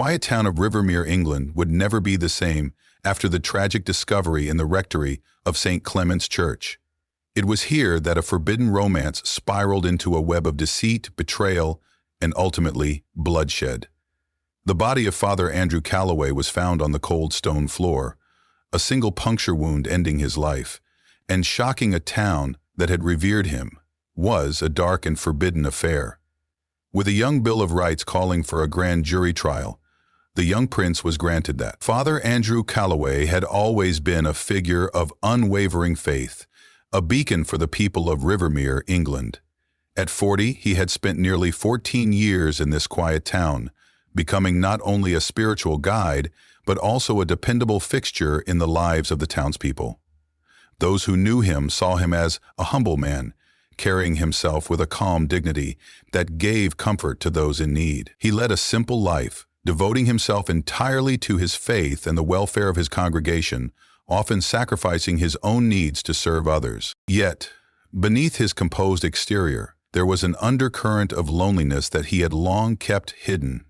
quiet town of Rivermere, England, would never be the same after the tragic discovery in the rectory of St. Clement's Church. It was here that a forbidden romance spiraled into a web of deceit, betrayal, and ultimately bloodshed. The body of Father Andrew Calloway was found on the cold stone floor, a single puncture wound ending his life, and shocking a town that had revered him. Was a dark and forbidden affair. With a young Bill of Rights calling for a grand jury trial, the young prince was granted that. Father Andrew Calloway had always been a figure of unwavering faith, a beacon for the people of Rivermere, England. At 40, he had spent nearly 14 years in this quiet town, becoming not only a spiritual guide, but also a dependable fixture in the lives of the townspeople. Those who knew him saw him as a humble man, carrying himself with a calm dignity that gave comfort to those in need. He led a simple life, devoting himself entirely to his faith and the welfare of his congregation, often sacrificing his own needs to serve others. Yet, beneath his composed exterior, there was an undercurrent of loneliness that he had long kept hidden.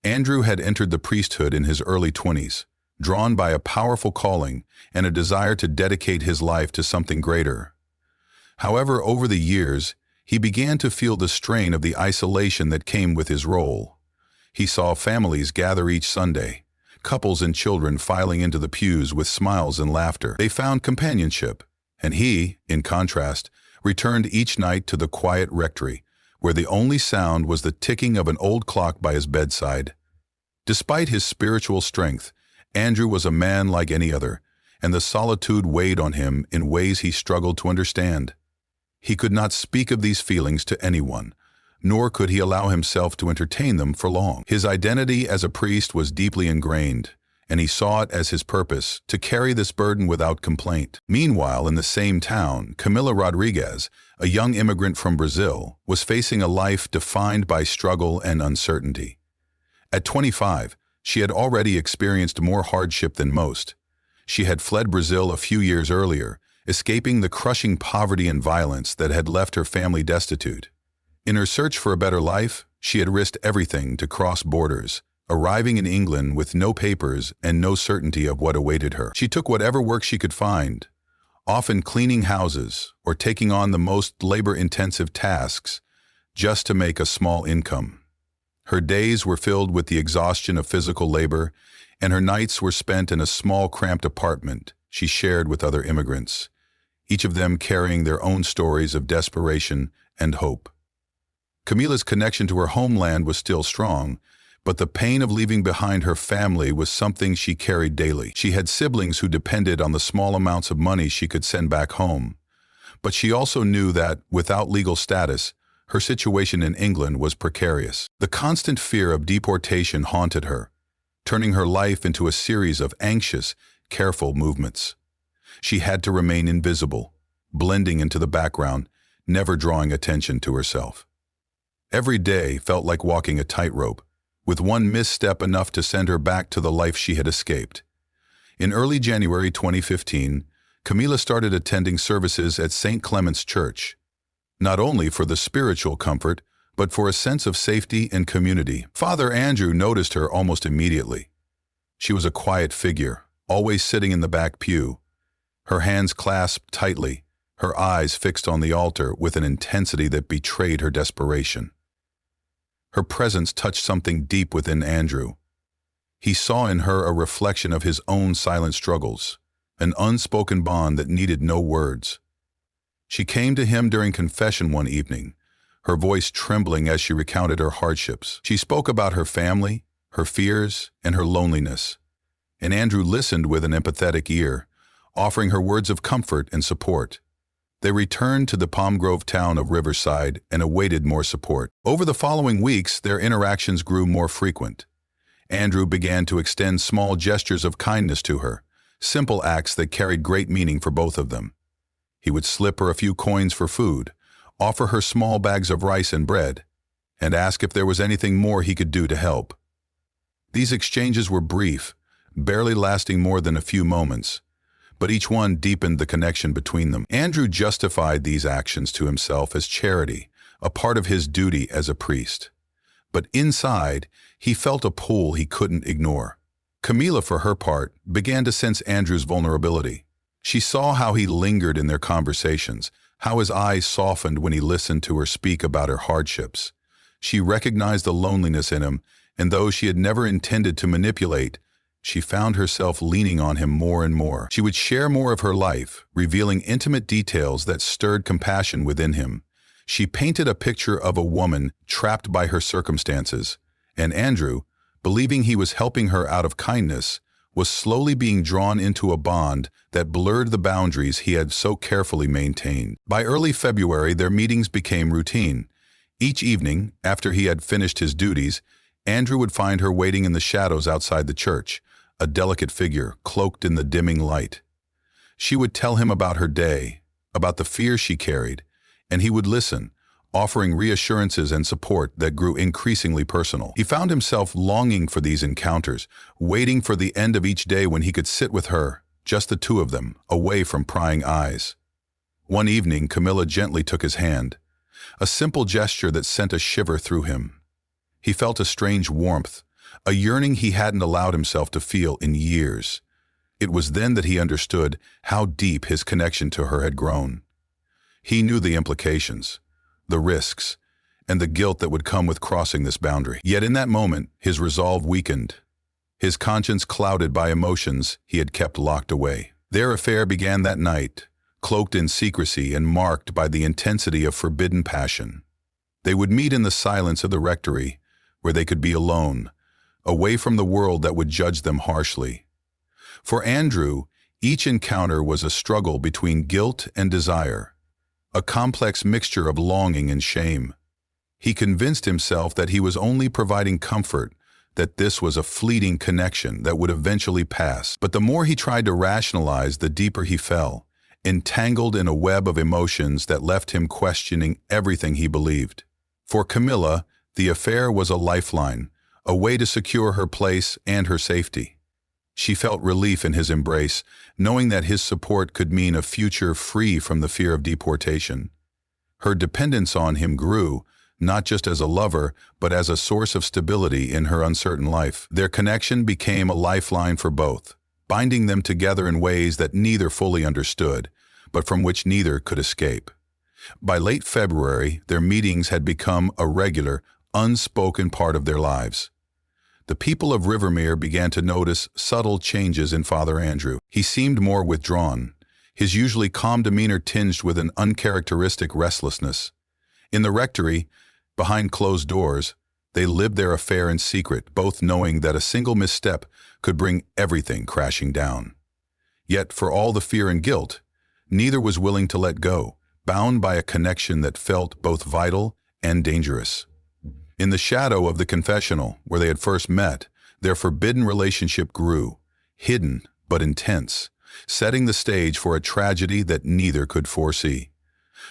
Andrew had entered the priesthood in his early 20s, drawn by a powerful calling and a desire to dedicate his life to something greater. However, over the years, he began to feel the strain of the isolation that came with his role. He saw families gather each Sunday, couples and children filing into the pews with smiles and laughter. They found companionship, and he, in contrast, returned each night to the quiet rectory, where the only sound was the ticking of an old clock by his bedside. Despite his spiritual strength, Andrew was a man like any other, and the solitude weighed on him in ways he struggled to understand. He could not speak of these feelings to anyone, nor could he allow himself to entertain them for long. His identity as a priest was deeply ingrained, and he saw it as his purpose to carry this burden without complaint. Meanwhile, in the same town, Camila Rodriguez, a young immigrant from Brazil, was facing a life defined by struggle and uncertainty. At 25, she had already experienced more hardship than most. She had fled Brazil a few years earlier, escaping the crushing poverty and violence that had left her family destitute. In her search for a better life, she had risked everything to cross borders, arriving in England with no papers and no certainty of what awaited her. She took whatever work she could find, often cleaning houses or taking on the most labor-intensive tasks, just to make a small income. Her days were filled with the exhaustion of physical labor, and her nights were spent in a small, cramped apartment she shared with other immigrants, each of them carrying their own stories of desperation and hope. Camila's connection to her homeland was still strong, but the pain of leaving behind her family was something she carried daily. She had siblings who depended on the small amounts of money she could send back home, but she also knew that, without legal status, her situation in England was precarious. The constant fear of deportation haunted her, turning her life into a series of anxious, careful movements. She had to remain invisible, blending into the background, never drawing attention to herself. Every day felt like walking a tightrope, with one misstep enough to send her back to the life she had escaped. In early January 2015, Camila started attending services at St. Clement's Church, not only for the spiritual comfort, but for a sense of safety and community. Father Andrew noticed her almost immediately. She was a quiet figure, always sitting in the back pew, her hands clasped tightly, her eyes fixed on the altar with an intensity that betrayed her desperation. Her presence touched something deep within Andrew. He saw in her a reflection of his own silent struggles, an unspoken bond that needed no words. She came to him during confession one evening, her voice trembling as she recounted her hardships. She spoke about her family, her fears, and her loneliness, and Andrew listened with an empathetic ear, offering her words of comfort and support. They returned to the Palm Grove town of Riverside and awaited more support. Over the following weeks, their interactions grew more frequent. Andrew began to extend small gestures of kindness to her, simple acts that carried great meaning for both of them. He would slip her a few coins for food, offer her small bags of rice and bread, and ask if there was anything more he could do to help. These exchanges were brief, barely lasting more than a few moments, but each one deepened the connection between them. Andrew justified these actions to himself as charity, a part of his duty as a priest. but inside, he felt a pull he couldn't ignore. Camila, for her part, began to sense Andrew's vulnerability. She saw how he lingered in their conversations, how his eyes softened when he listened to her speak about her hardships. She recognized the loneliness in him, and though she had never intended to manipulate, she found herself leaning on him more and more. She would share more of her life, revealing intimate details that stirred compassion within him. She painted a picture of a woman trapped by her circumstances, and Andrew, believing he was helping her out of kindness, was slowly being drawn into a bond that blurred the boundaries he had so carefully maintained. By early February, their meetings became routine. Each evening, after he had finished his duties, Andrew would find her waiting in the shadows outside the church, a delicate figure cloaked in the dimming light. She would tell him about her day, about the fear she carried, and he would listen, offering reassurances and support that grew increasingly personal. He found himself longing for these encounters, waiting for the end of each day when he could sit with her, just the two of them, away from prying eyes. One evening, Camila gently took his hand, a simple gesture that sent a shiver through him. He felt a strange warmth, a yearning he hadn't allowed himself to feel in years. It was then that he understood how deep his connection to her had grown. He knew the implications, the risks, and the guilt that would come with crossing this boundary. Yet in that moment, his resolve weakened, his conscience clouded by emotions he had kept locked away. Their affair began that night, cloaked in secrecy and marked by the intensity of forbidden passion. They would meet in the silence of the rectory, where they could be alone, away from the world that would judge them harshly. For Andrew, each encounter was a struggle between guilt and desire, a complex mixture of longing and shame. He convinced himself that he was only providing comfort, that this was a fleeting connection that would eventually pass. But the more he tried to rationalize, the deeper he fell, entangled in a web of emotions that left him questioning everything he believed. For Camila, the affair was a lifeline, a way to secure her place and her safety. She felt relief in his embrace, knowing that his support could mean a future free from the fear of deportation. Her dependence on him grew, not just as a lover, but as a source of stability in her uncertain life. Their connection became a lifeline for both, binding them together in ways that neither fully understood, but from which neither could escape. By late February, their meetings had become a regular, unspoken part of their lives. The people of Rivermere began to notice subtle changes in Father Andrew. He seemed more withdrawn, his usually calm demeanor tinged with an uncharacteristic restlessness. In the rectory, behind closed doors, they lived their affair in secret, both knowing that a single misstep could bring everything crashing down. Yet, for all the fear and guilt, neither was willing to let go, bound by a connection that felt both vital and dangerous. In the shadow of the confessional, where they had first met, their forbidden relationship grew, hidden but intense, setting the stage for a tragedy that neither could foresee.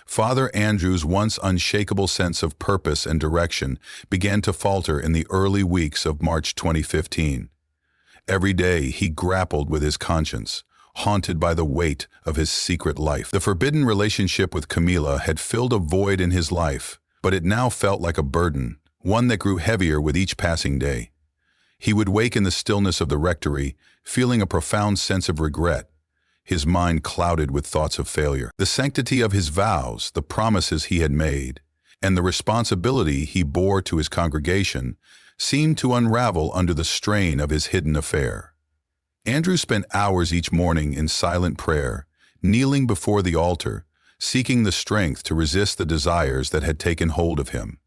Father Andrew's once unshakable sense of purpose and direction began to falter in the early weeks of March 2015. Every day he grappled with his conscience, haunted by the weight of his secret life. The forbidden relationship with Camila had filled a void in his life, but it now felt like a burden, one that grew heavier with each passing day. He would wake in the stillness of the rectory, feeling a profound sense of regret, his mind clouded with thoughts of failure. The sanctity of his vows, the promises he had made, and the responsibility he bore to his congregation seemed to unravel under the strain of his hidden affair. Andrew spent hours each morning in silent prayer, kneeling before the altar, seeking the strength to resist the desires that had taken hold of him.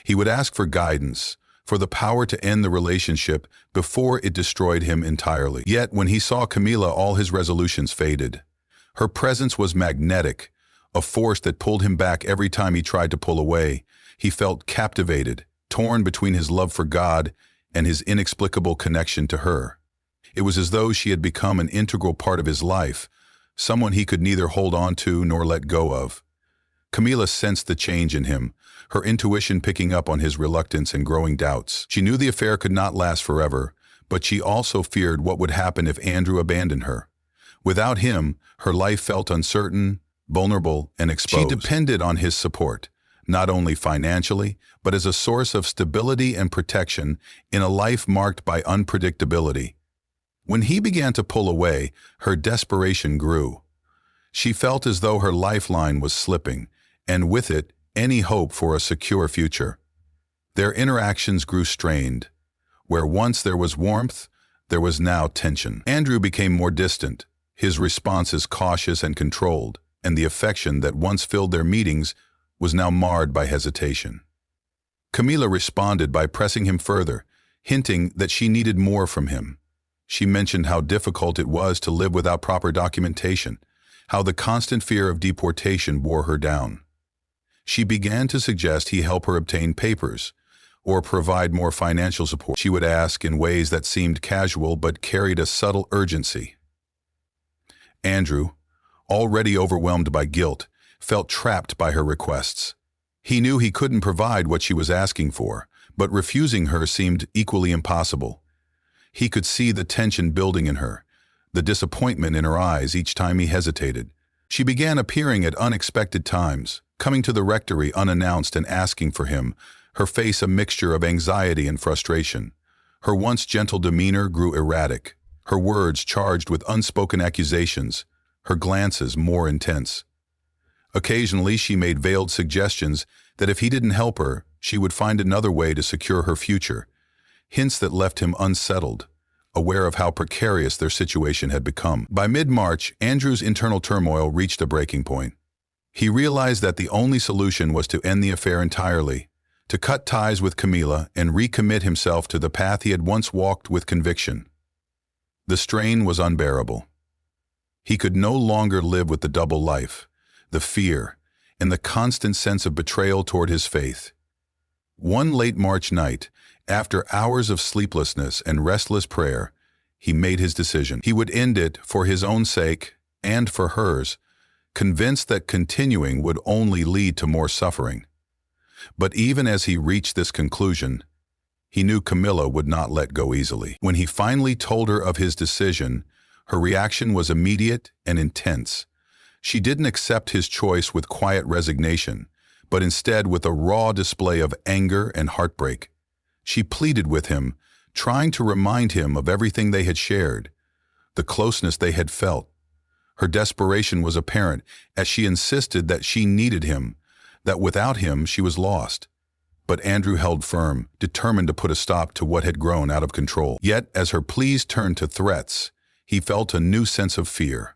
He would ask for guidance, for the power to end the relationship before it destroyed him entirely. Yet when he saw Camila, all his resolutions faded. Her presence was magnetic, a force that pulled him back every time he tried to pull away. He felt captivated, torn between his love for God and his inexplicable connection to her. It was as though she had become an integral part of his life, someone he could neither hold on to nor let go of. Camila sensed the change in him, her intuition picking up on his reluctance and growing doubts. She knew the affair could not last forever, but she also feared what would happen if Andrew abandoned her. Without him, her life felt uncertain, vulnerable, and exposed. She depended on his support, not only financially, but as a source of stability and protection in a life marked by unpredictability. When he began to pull away, her desperation grew. She felt as though her lifeline was slipping, and with it, any hope for a secure future. Their interactions grew strained. Where once there was warmth, there was now tension. Andrew became more distant, his responses cautious and controlled, and the affection that once filled their meetings was now marred by hesitation. Camila responded by pressing him further, hinting that she needed more from him. She mentioned how difficult it was to live without proper documentation, how the constant fear of deportation wore her down. She began to suggest he help her obtain papers or provide more financial support. She would ask in ways that seemed casual but carried a subtle urgency. Andrew, already overwhelmed by guilt, felt trapped by her requests. He knew he couldn't provide what she was asking for, but refusing her seemed equally impossible. He could see the tension building in her, the disappointment in her eyes each time he hesitated. She began appearing at unexpected times, coming to the rectory unannounced and asking for him, her face a mixture of anxiety and frustration. Her once gentle demeanor grew erratic, her words charged with unspoken accusations, her glances more intense. Occasionally she made veiled suggestions that if he didn't help her, she would find another way to secure her future, hints that left him unsettled, aware of how precarious their situation had become. By mid-March, Andrew's internal turmoil reached a breaking point. He realized that the only solution was to end the affair entirely, to cut ties with Camila and recommit himself to the path he had once walked with conviction. The strain was unbearable. He could no longer live with the double life, the fear, and the constant sense of betrayal toward his faith. One late March night, after hours of sleeplessness and restless prayer, he made his decision. He would end it for his own sake and for hers, convinced that continuing would only lead to more suffering. But even as he reached this conclusion, he knew Camila would not let go easily. When he finally told her of his decision, her reaction was immediate and intense. She didn't accept his choice with quiet resignation, but instead with a raw display of anger and heartbreak. She pleaded with him, trying to remind him of everything they had shared, the closeness they had felt. Her desperation was apparent as she insisted that she needed him, that without him she was lost. But Andrew held firm, determined to put a stop to what had grown out of control. Yet, as her pleas turned to threats, he felt a new sense of fear.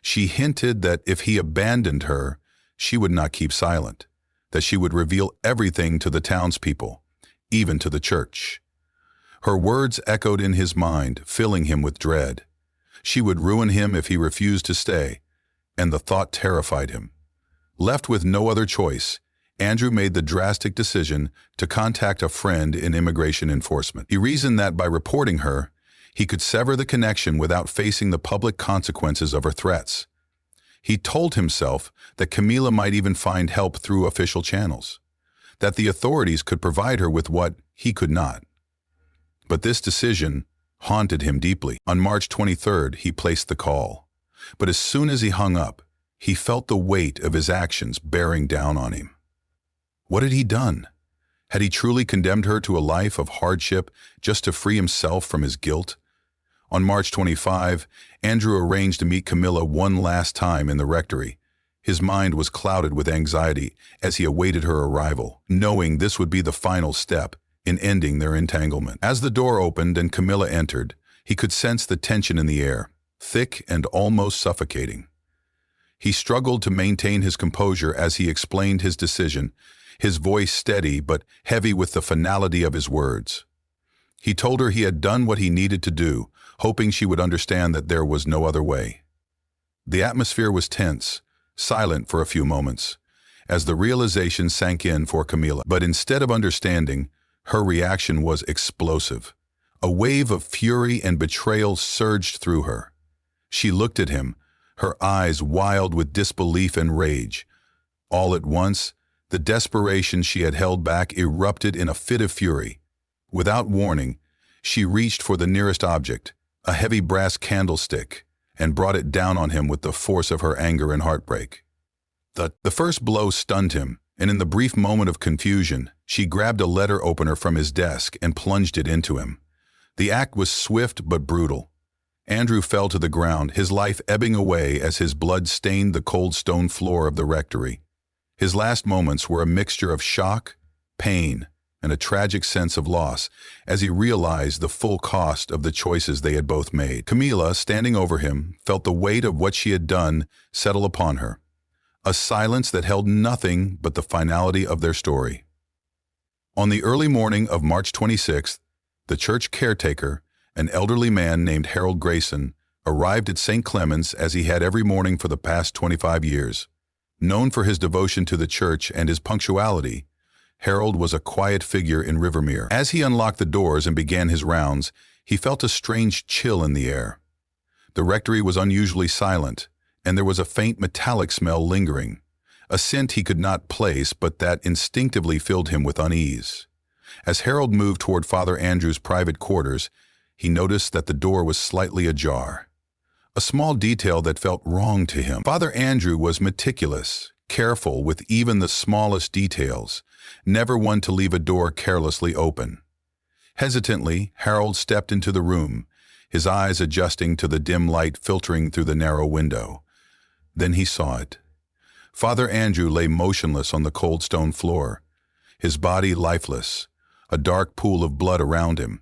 She hinted that if he abandoned her, she would not keep silent, that she would reveal everything to the townspeople, even to the church. Her words echoed in his mind, filling him with dread. She would ruin him if he refused to stay, and the thought terrified him. Left with no other choice, Andrew made the drastic decision to contact a friend in immigration enforcement. He reasoned that by reporting her, he could sever the connection without facing the public consequences of her threats. He told himself that Camila might even find help through official channels, that the authorities could provide her with what he could not. But this decision haunted him deeply. On March 23rd, he placed the call. But as soon as he hung up, he felt the weight of his actions bearing down on him. What had he done? Had he truly condemned her to a life of hardship just to free himself from his guilt? On March 25, Andrew arranged to meet Camila one last time in the rectory. His mind was clouded with anxiety as he awaited her arrival, knowing this would be the final step in ending their entanglement. As the door opened and Camila entered, he could sense the tension in the air, thick and almost suffocating. He struggled to maintain his composure as he explained his decision, his voice steady but heavy with the finality of his words. He told her he had done what he needed to do, hoping she would understand that there was no other way. The atmosphere was tense, silent for a few moments, as the realization sank in for Camila. But instead of understanding, her reaction was explosive. A wave of fury and betrayal surged through her. She looked at him, her eyes wild with disbelief and rage. All at once, the desperation she had held back erupted in a fit of fury. Without warning, she reached for the nearest object, a heavy brass candlestick, and brought it down on him with the force of her anger and heartbreak. The first blow stunned him, and in the brief moment of confusion, she grabbed a letter opener from his desk and plunged it into him. The act was swift but brutal. Andrew fell to the ground, his life ebbing away as his blood stained the cold stone floor of the rectory. His last moments were a mixture of shock, pain, and a tragic sense of loss as he realized the full cost of the choices they had both made. Camila, standing over him, felt the weight of what she had done settle upon her, a silence that held nothing but the finality of their story. On the early morning of March 26th, the church caretaker, an elderly man named Harold Grayson, arrived at St. Clement's as he had every morning for the past 25 years. Known for his devotion to the church and his punctuality, Harold was a quiet figure in Rivermere. As he unlocked the doors and began his rounds, he felt a strange chill in the air. The rectory was unusually silent, and there was a faint metallic smell lingering, a scent he could not place but that instinctively filled him with unease. As Harold moved toward Father Andrew's private quarters, he noticed that the door was slightly ajar, a small detail that felt wrong to him. Father Andrew was meticulous, careful with even the smallest details, never one to leave a door carelessly open. Hesitantly, Harold stepped into the room, his eyes adjusting to the dim light filtering through the narrow window. Then he saw it. Father Andrew lay motionless on the cold stone floor, his body lifeless, a dark pool of blood around him.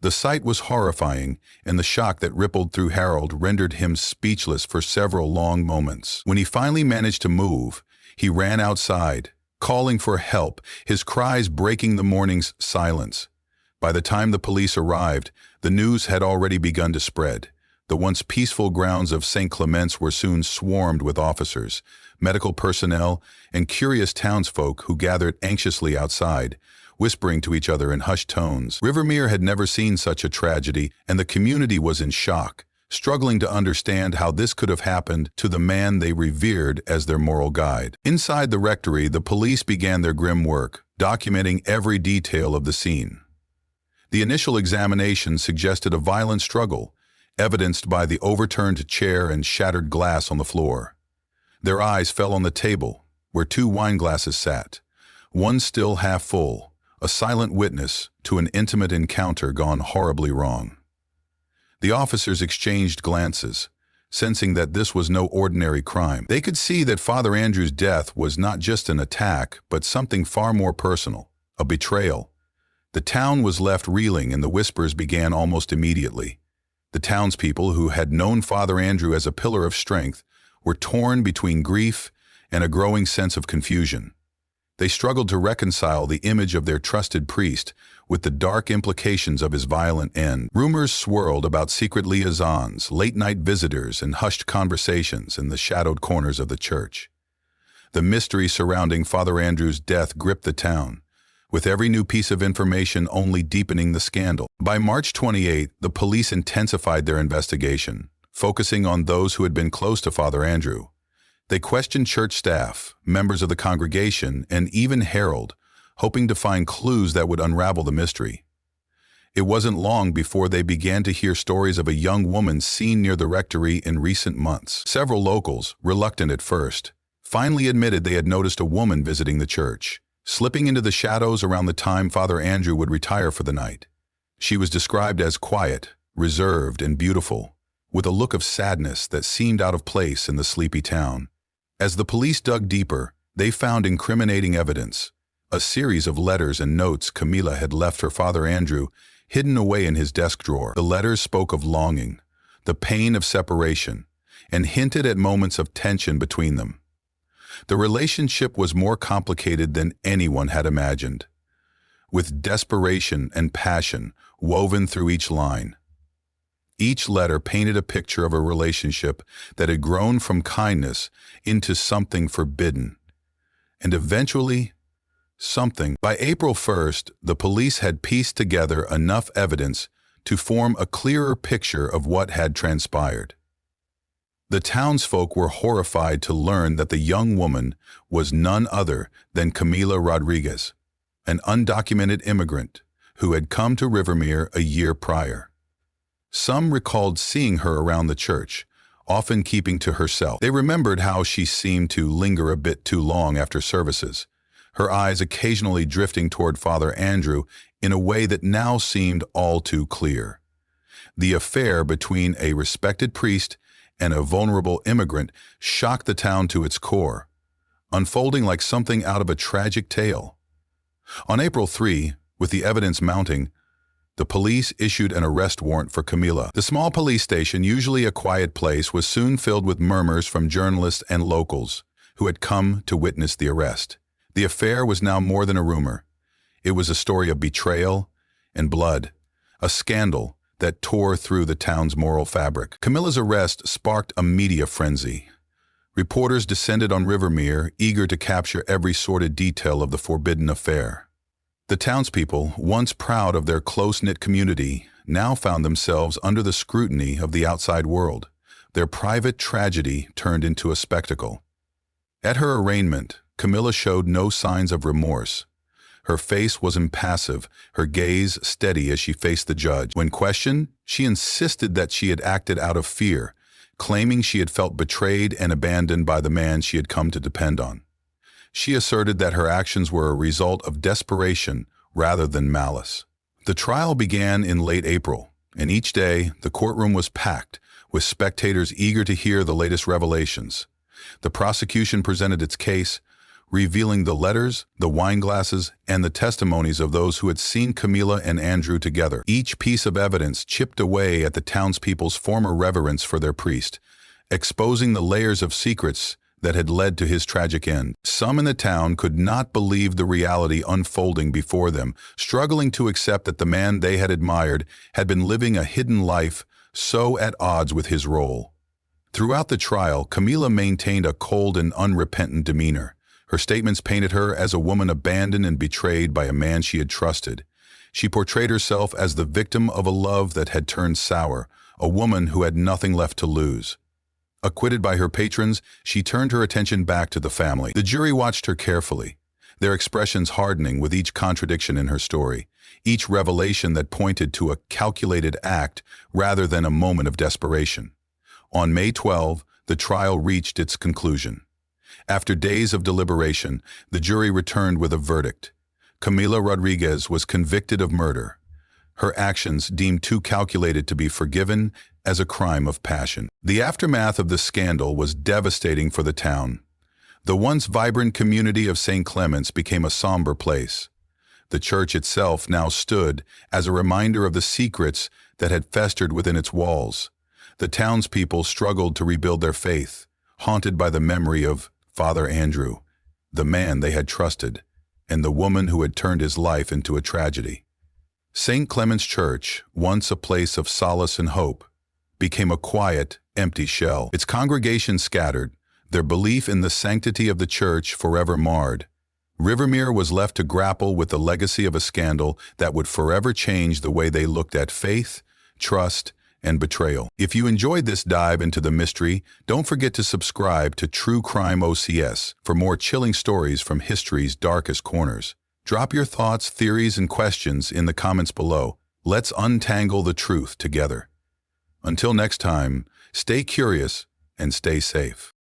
The sight was horrifying, and the shock that rippled through Harold rendered him speechless for several long moments. When he finally managed to move, he ran outside, calling for help, his cries breaking the morning's silence. By the time the police arrived, the news had already begun to spread. The once peaceful grounds of St. Clement's were soon swarmed with officers, medical personnel, and curious townsfolk who gathered anxiously outside, whispering to each other in hushed tones. Rivermere had never seen such a tragedy, and the community was in shock, struggling to understand how this could have happened to the man they revered as their moral guide. Inside the rectory, the police began their grim work, documenting every detail of the scene. The initial examination suggested a violent struggle, evidenced by the overturned chair and shattered glass on the floor. Their eyes fell on the table, where 2 wine glasses sat, one still half full, a silent witness to an intimate encounter gone horribly wrong. The officers exchanged glances, sensing that this was no ordinary crime. They could see that Father Andrew's death was not just an attack, but something far more personal, a betrayal. The town was left reeling, and the whispers began almost immediately. The townspeople, who had known Father Andrew as a pillar of strength, were torn between grief and a growing sense of confusion. They struggled to reconcile the image of their trusted priest with the dark implications of his violent end. Rumors swirled about secret liaisons, late-night visitors, and hushed conversations in the shadowed corners of the church. The mystery surrounding Father Andrew's death gripped the town, with every new piece of information only deepening the scandal. By March 28, the police intensified their investigation, focusing on those who had been close to Father Andrew. They questioned church staff, members of the congregation, and even Harold, hoping to find clues that would unravel the mystery. It wasn't long before they began to hear stories of a young woman seen near the rectory in recent months. Several locals, reluctant at first, finally admitted they had noticed a woman visiting the church, slipping into the shadows around the time Father Andrew would retire for the night. She was described as quiet, reserved, and beautiful, with a look of sadness that seemed out of place in the sleepy town. As the police dug deeper, they found incriminating evidence, a series of letters and notes Camila had left her Father Andrew hidden away in his desk drawer. The letters spoke of longing, the pain of separation, and hinted at moments of tension between them. The relationship was more complicated than anyone had imagined, with desperation and passion woven through each line. Each letter painted a picture of a relationship that had grown from kindness into something forbidden, and eventually, something. By April 1st, the police had pieced together enough evidence to form a clearer picture of what had transpired. The townsfolk were horrified to learn that the young woman was none other than Camila Rodriguez, an undocumented immigrant who had come to Rivermere a year prior. Some recalled seeing her around the church, often keeping to herself. They remembered how she seemed to linger a bit too long after services, her eyes occasionally drifting toward Father Andrew in a way that now seemed all too clear. The affair between a respected priest and a vulnerable immigrant shocked the town to its core, unfolding like something out of a tragic tale. On April 3, with the evidence mounting, the police issued an arrest warrant for Camila. The small police station, usually a quiet place, was soon filled with murmurs from journalists and locals who had come to witness the arrest. The affair was now more than a rumor. It was a story of betrayal and blood, a scandal that tore through the town's moral fabric. Camila's arrest sparked a media frenzy. Reporters descended on Rivermere, eager to capture every sordid detail of the forbidden affair. The townspeople, once proud of their close-knit community, now found themselves under the scrutiny of the outside world. Their private tragedy turned into a spectacle. At her arraignment, Camila showed no signs of remorse. Her face was impassive, her gaze steady as she faced the judge. When questioned, she insisted that she had acted out of fear, claiming she had felt betrayed and abandoned by the man she had come to depend on. She asserted that her actions were a result of desperation rather than malice. The trial began in late April, and each day the courtroom was packed, with spectators eager to hear the latest revelations. The prosecution presented its case, revealing the letters, the wine glasses, and the testimonies of those who had seen Camila and Andrew together. Each piece of evidence chipped away at the townspeople's former reverence for their priest, exposing the layers of secrets that had led to his tragic end. Some in the town could not believe the reality unfolding before them, struggling to accept that the man they had admired had been living a hidden life so at odds with his role. Throughout the trial, Camila maintained a cold and unrepentant demeanor. Her statements painted her as a woman abandoned and betrayed by a man she had trusted. She portrayed herself as the victim of a love that had turned sour, a woman who had nothing left to lose. Acquitted by her patrons, she turned her attention back to the family. The jury watched her carefully, their expressions hardening with each contradiction in her story, each revelation that pointed to a calculated act rather than a moment of desperation. On May 12, the trial reached its conclusion. After days of deliberation, the jury returned with a verdict. Camila Rodriguez was convicted of murder, her actions deemed too calculated to be forgiven as a crime of passion. The aftermath of the scandal was devastating for the town. The once vibrant community of St. Clement's became a somber place. The church itself now stood as a reminder of the secrets that had festered within its walls. The townspeople struggled to rebuild their faith, haunted by the memory of Father Andrew, the man they had trusted, and the woman who had turned his life into a tragedy. St. Clement's Church, once a place of solace and hope, became a quiet, empty shell. Its congregation scattered, their belief in the sanctity of the church forever marred. Rivermere was left to grapple with the legacy of a scandal that would forever change the way they looked at faith, trust, and betrayal. If you enjoyed this dive into the mystery, don't forget to subscribe to True Crime OCS for more chilling stories from history's darkest corners. Drop your thoughts, theories, and questions in the comments below. Let's untangle the truth together. Until next time, stay curious and stay safe.